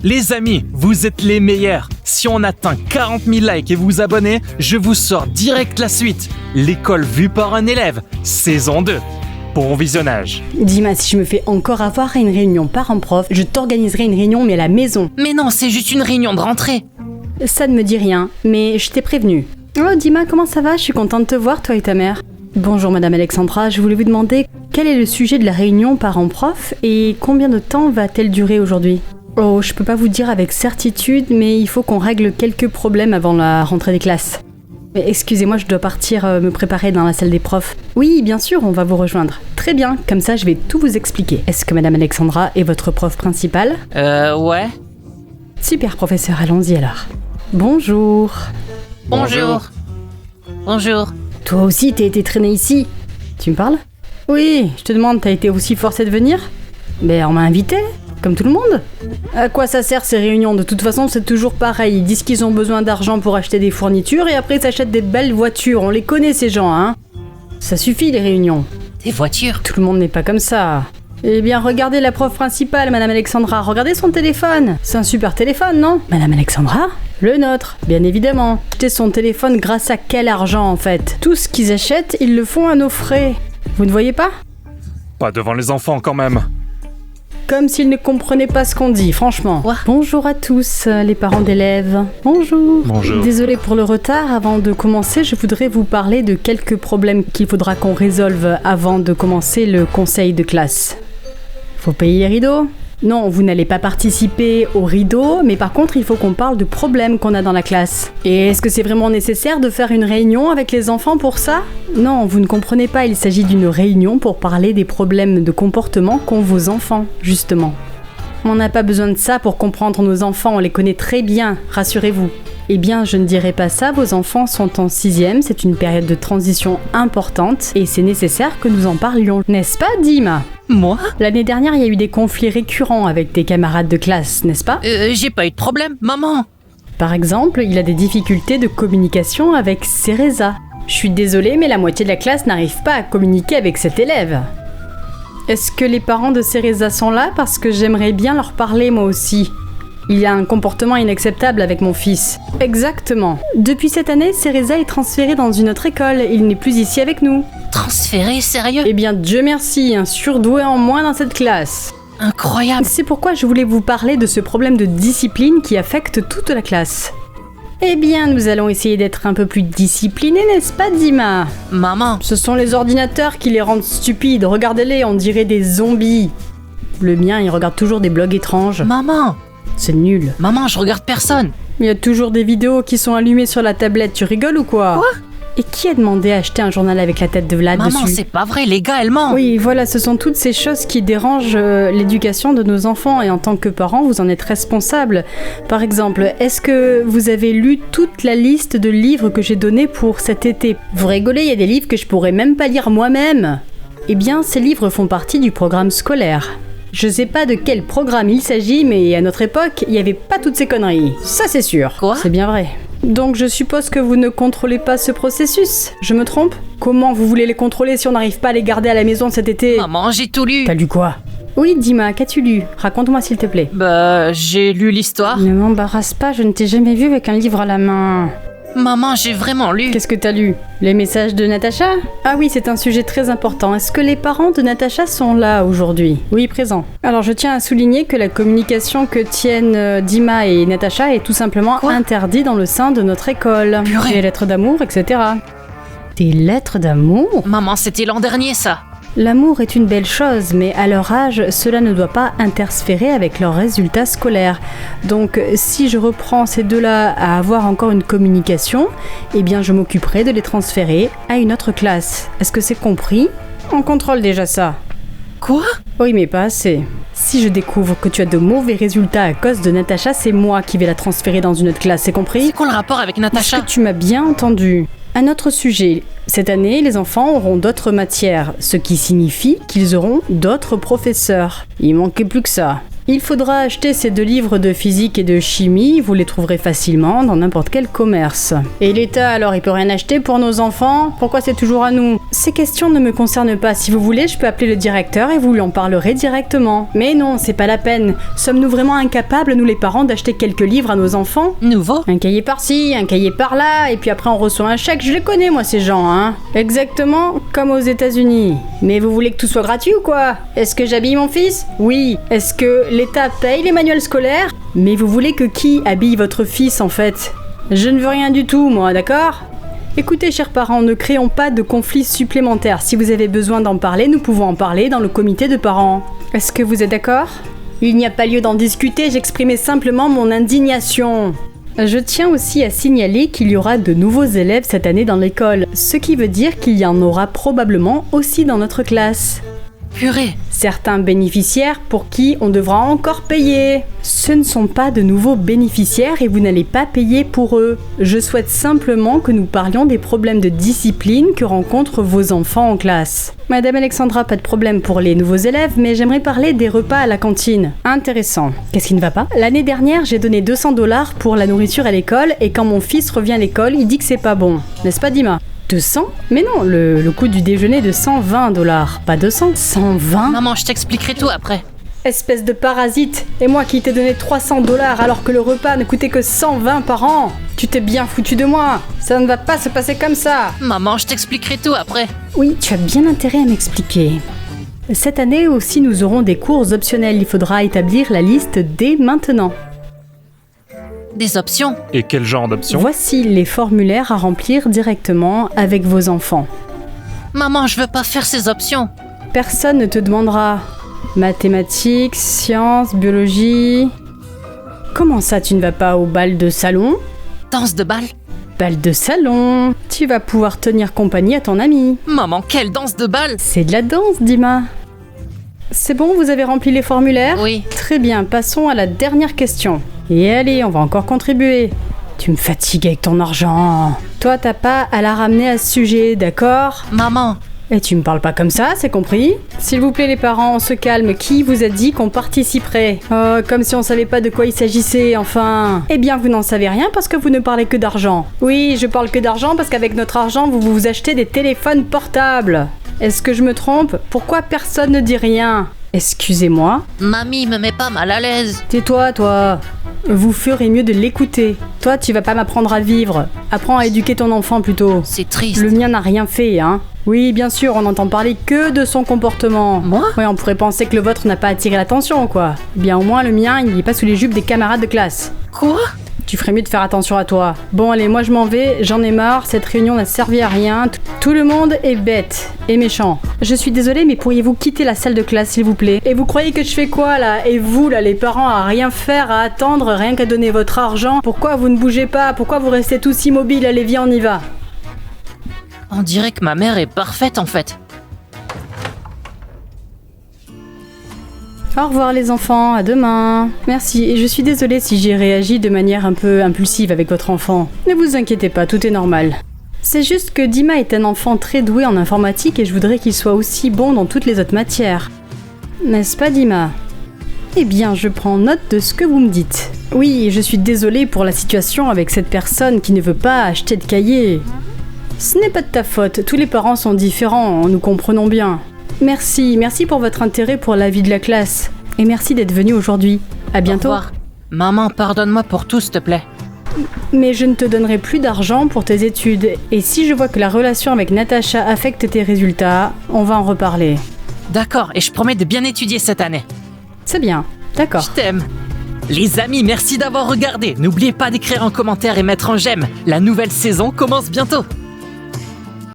Les amis, vous êtes les meilleurs. Si on atteint 40 000 likes et vous vous abonnez, je vous sors direct la suite. L'école vue par un élève, saison 2. Bon visionnage. Dima, si je me fais encore avoir à une réunion parents-prof, je t'organiserai une réunion mais à la maison. Mais non, c'est juste une réunion de rentrée. Ça ne me dit rien, mais je t'ai prévenu. Oh Dima, comment ça va? Je suis contente de te voir, toi et ta mère. Bonjour Madame Alexandra, je voulais vous demander quel est le sujet de la réunion parents-prof et combien de temps va-t-elle durer aujourd'hui? Oh, je peux pas vous dire avec certitude, mais il faut qu'on règle quelques problèmes avant la rentrée des classes. Mais excusez-moi, je dois partir me préparer dans la salle des profs. Oui, bien sûr, on va vous rejoindre. Très bien, comme ça je vais tout vous expliquer. Est-ce que Madame Alexandra est votre prof principale? Ouais. Super professeur, allons-y alors. Bonjour. Bonjour. Bonjour. Toi aussi, t'as été traîné ici. Tu me parles? Oui, je te demande, t'as été aussi forcé de venir? Ben, on m'a invité, comme tout le monde. À quoi ça sert ces réunions? De toute façon, c'est toujours pareil. Ils disent qu'ils ont besoin d'argent pour acheter des fournitures et après ils s'achètent des belles voitures. On les connaît ces gens, hein. Ça suffit les réunions. Des voitures? Tout le monde n'est pas comme ça. Eh bien, regardez la prof principale, Madame Alexandra. Regardez son téléphone. C'est un super téléphone, non? Madame Alexandra? Le nôtre, bien évidemment. Acheter son téléphone grâce à quel argent, en fait? Tout ce qu'ils achètent, ils le font à nos frais. Vous ne voyez pas? Pas devant les enfants quand même. Comme s'ils ne comprenaient pas ce qu'on dit, franchement. Quoi? Bonjour à tous, les parents d'élèves. Bonjour. Bonjour. Désolée pour le retard. Avant de commencer, je voudrais vous parler de quelques problèmes qu'il faudra qu'on résolve avant de commencer le conseil de classe. Faut payer les rideaux? Non, vous n'allez pas participer aux rideaux, mais par contre, il faut qu'on parle de problèmes qu'on a dans la classe. Et est-ce que c'est vraiment nécessaire de faire une réunion avec les enfants pour ça? Non, vous ne comprenez pas, il s'agit d'une réunion pour parler des problèmes de comportement qu'ont vos enfants, justement. On n'a pas besoin de ça pour comprendre nos enfants, on les connaît très bien, rassurez-vous. Eh bien, je ne dirais pas ça, vos enfants sont en 6e, c'est une période de transition importante et c'est nécessaire que nous en parlions, n'est-ce pas, Dima? Moi? L'année dernière, il y a eu des conflits récurrents avec tes camarades de classe, n'est-ce pas? J'ai pas eu de problème, maman. Par exemple, il a des difficultés de communication avec Cereza. Je suis désolée, mais la moitié de la classe n'arrive pas à communiquer avec cet élève. Est-ce que les parents de Cereza sont là? Parce que j'aimerais bien leur parler moi aussi. Il y a un comportement inacceptable avec mon fils. Exactement. Depuis cette année, Cereza est transféré dans une autre école. Il n'est plus ici avec nous. Transféré, sérieux? Eh bien, Dieu merci, un surdoué en moins dans cette classe. Incroyable. C'est pourquoi je voulais vous parler de ce problème de discipline qui affecte toute la classe. Eh bien, nous allons essayer d'être un peu plus disciplinés, n'est-ce pas, Dima? Maman. Ce sont les ordinateurs qui les rendent stupides. Regardez-les, on dirait des zombies. Le mien, il regarde toujours des blogs étranges. Maman. C'est nul. Maman, je regarde personne. Il y a toujours des vidéos qui sont allumées sur la tablette, tu rigoles ou quoi? Quoi? Et qui a demandé à acheter un journal avec la tête de Vlad Maman, dessus? c'est pas vrai, les gars, elle ment. Oui, voilà, ce sont toutes ces choses qui dérangent l'éducation de nos enfants et en tant que parents, vous en êtes responsable. Par exemple, est-ce que vous avez lu toute la liste de livres que j'ai donnés pour cet été? Vous rigolez, il y a des livres que je pourrais même pas lire moi-même. Eh bien, ces livres font partie du programme scolaire. Je sais pas de quel programme il s'agit, mais à notre époque, il y avait pas toutes ces conneries. Ça, c'est sûr. Quoi? C'est bien vrai. Donc je suppose que vous ne contrôlez pas ce processus, je me trompe? Comment vous voulez les contrôler si on n'arrive pas à les garder à la maison cet été? Maman, j'ai tout lu. T'as lu quoi? Oui, Dima, qu'as-tu lu? Raconte-moi s'il te plaît. Bah, j'ai lu l'histoire. Ne m'embarrasse pas, je ne t'ai jamais vu avec un livre à la main. Maman, j'ai vraiment lu. Qu'est-ce que t'as lu? Les messages de Natacha? Ah oui, c'est un sujet très important. Est-ce que les parents de Natacha sont là aujourd'hui? Oui, présents. Alors je tiens à souligner que la communication que tiennent Dima et Natacha est tout simplement interdite dans le sein de notre école. Purée. Des lettres d'amour, etc. Des lettres d'amour? Maman, c'était l'an dernier, ça. L'amour est une belle chose, mais à leur âge, cela ne doit pas interférer avec leurs résultats scolaires. Donc, si je reprends ces deux-là à avoir encore une communication, eh bien je m'occuperai de les transférer à une autre classe. Est-ce que c'est compris? On contrôle déjà ça. Quoi? Oui, mais pas assez. Si je découvre que tu as de mauvais résultats à cause de Natacha, c'est moi qui vais la transférer dans une autre classe, c'est compris? C'est quoi le rapport avec Est-ce Natacha? que tu m'as bien entendu? Un autre sujet. Cette année, les enfants auront d'autres matières, ce qui signifie qu'ils auront d'autres professeurs. Il manquait plus que ça. Il faudra acheter ces 2 livres de physique et de chimie, vous les trouverez facilement dans n'importe quel commerce. Et l'État alors, il peut rien acheter pour nos enfants? Pourquoi c'est toujours à nous? Ces questions ne me concernent pas, si vous voulez je peux appeler le directeur et vous lui en parlerez directement. Mais non, c'est pas la peine. Sommes-nous vraiment incapables, nous les parents, d'acheter quelques livres à nos enfants? Nouveau? Un cahier par-ci, un cahier par-là, et puis après on reçoit un chèque, je les connais moi ces gens, hein. Exactement comme aux États-Unis. Mais vous voulez que tout soit gratuit ou quoi? Est-ce que j'habille mon fils? Oui. Est-ce que l'État paye les manuels scolaires? Mais vous voulez que qui habille votre fils en fait? Je ne veux rien du tout moi, d'accord? Écoutez chers parents, ne créons pas de conflits supplémentaires. Si vous avez besoin d'en parler, nous pouvons en parler dans le comité de parents. Est-ce que vous êtes d'accord? Il n'y a pas lieu d'en discuter, j'exprimais simplement mon indignation. Je tiens aussi à signaler qu'il y aura de nouveaux élèves cette année dans l'école, ce qui veut dire qu'il y en aura probablement aussi dans notre classe. Purée. Certains bénéficiaires pour qui on devra encore payer. Ce ne sont pas de nouveaux bénéficiaires et vous n'allez pas payer pour eux. Je souhaite simplement que nous parlions des problèmes de discipline que rencontrent vos enfants en classe. Madame Alexandra, pas de problème pour les nouveaux élèves, mais j'aimerais parler des repas à la cantine. Intéressant. Qu'est-ce qui ne va pas? L'année dernière, j'ai donné 200 $ pour la nourriture à l'école et quand mon fils revient à l'école, il dit que c'est pas bon. N'est-ce pas Dima? 200? Mais non, le coût du déjeuner est de 120 $, pas 200. 120? Maman, je t'expliquerai tout après. Espèce de parasite! Et moi qui t'ai donné 300 $ alors que le repas ne coûtait que 120 par an! Tu t'es bien foutu de moi! Ça ne va pas se passer comme ça! Maman, je t'expliquerai tout après. Oui, tu as bien intérêt à m'expliquer. Cette année aussi, nous aurons des cours optionnels. Il faudra établir la liste dès maintenant. Des options? Et quel genre d'option? Voici les formulaires à remplir directement avec vos enfants. Maman, je veux pas faire ces options. Personne ne te demandera. Mathématiques, sciences, biologie... Comment ça, tu ne vas pas au bal de salon? Danse de bal? Bal de salon. Tu vas pouvoir tenir compagnie à ton ami. Maman, quelle danse de bal? C'est de la danse, Dima. C'est bon, vous avez rempli les formulaires? Oui. Très bien, passons à la dernière question. Et allez, on va encore contribuer. Tu me fatigues avec ton argent. Toi, t'as pas à la ramener à ce sujet, d'accord? Maman. Et tu me parles pas comme ça, c'est compris? S'il vous plaît les parents, on se calme. Qui vous a dit qu'on participerait? Oh, comme si on savait pas de quoi il s'agissait, enfin. Eh bien, vous n'en savez rien parce que vous ne parlez que d'argent. Oui, je parle que d'argent parce qu'avec notre argent, vous vous achetez des téléphones portables. Est-ce que je me trompe? Pourquoi personne ne dit rien? Excusez-moi. Mamie me met pas mal à l'aise. Tais-toi, toi. Vous ferez mieux de l'écouter. Toi, tu vas pas m'apprendre à vivre. Apprends à éduquer ton enfant plutôt. C'est triste. Le mien n'a rien fait, hein. Oui, bien sûr, on n'entend parler que de son comportement. Moi? Oui, on pourrait penser que le vôtre n'a pas attiré l'attention, quoi. Eh bien, au moins, le mien, il n'est pas sous les jupes des camarades de classe. Quoi? Tu ferais mieux de faire attention à toi. Bon, allez, moi je m'en vais, j'en ai marre, cette réunion n'a servi à rien. Tout le monde est bête et méchant. Je suis désolée, mais pourriez-vous quitter la salle de classe, s'il vous plaît? Et vous croyez que je fais quoi, là? Et vous, là, les parents, à rien faire, à attendre, rien qu'à donner votre argent? Pourquoi vous ne bougez pas? Pourquoi vous restez tous immobiles? Allez, viens, on y va. On dirait que ma mère est parfaite, en fait. Au revoir les enfants, à demain. Merci, et je suis désolée si j'ai réagi de manière un peu impulsive avec votre enfant. Ne vous inquiétez pas, tout est normal. C'est juste que Dima est un enfant très doué en informatique et je voudrais qu'il soit aussi bon dans toutes les autres matières. N'est-ce pas Dima? Eh bien, je prends note de ce que vous me dites. Oui, je suis désolée pour la situation avec cette personne qui ne veut pas acheter de cahier. Ce n'est pas de ta faute, tous les parents sont différents, nous comprenons bien. Merci pour votre intérêt pour la vie de la classe. Et merci d'être venu aujourd'hui. À bientôt. Au revoir. Maman, pardonne-moi pour tout, s'il te plaît. Mais je ne te donnerai plus d'argent pour tes études. Et si je vois que la relation avec Natacha affecte tes résultats, on va en reparler. D'accord, et je promets de bien étudier cette année. C'est bien, d'accord. Je t'aime. Les amis, merci d'avoir regardé. N'oubliez pas d'écrire en commentaire et mettre en j'aime. La nouvelle saison commence bientôt.